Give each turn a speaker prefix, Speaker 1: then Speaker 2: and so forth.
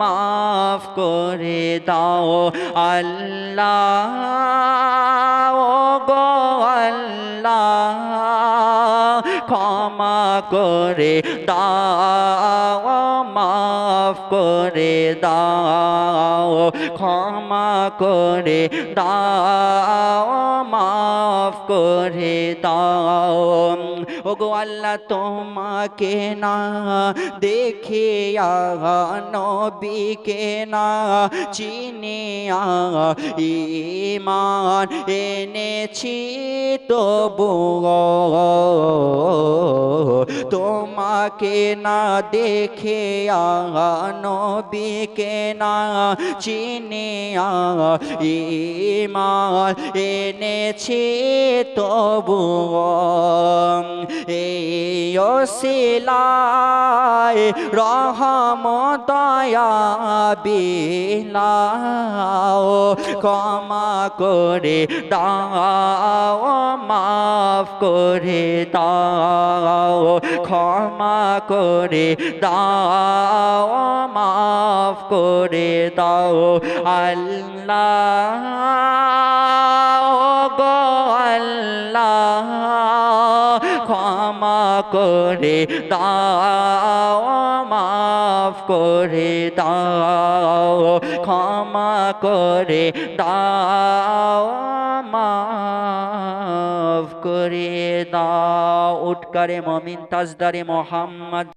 Speaker 1: মাফ করে দাও আল্লাহ ও গো আল্লাহ ক্ষমা করে দাও মাফ করে দাও ক্ষমা করে দাও মাফ করে দাও ওগো আল্লাহ তোমাকে না দেখে নবীকে না চিনিয়া ঈমান এনেছি তবুও তোমাকে না দেখে নবীকে না চিনিয়া ঈমান এনেছি তবুও এই ওসিলায় রহমত দয়া বিলাও ক্ষমা করে দাও মাফ করে দাও ক্ষমা করে দাও মাফ করে দাও আল্লাহ গো আল্লাহ ক্ষমা করে দাও মাফ করে দাও ক্ষমা করে দাও মাফ করে দাও উঠকারে মমিন তাজদারে মোহাম্মদ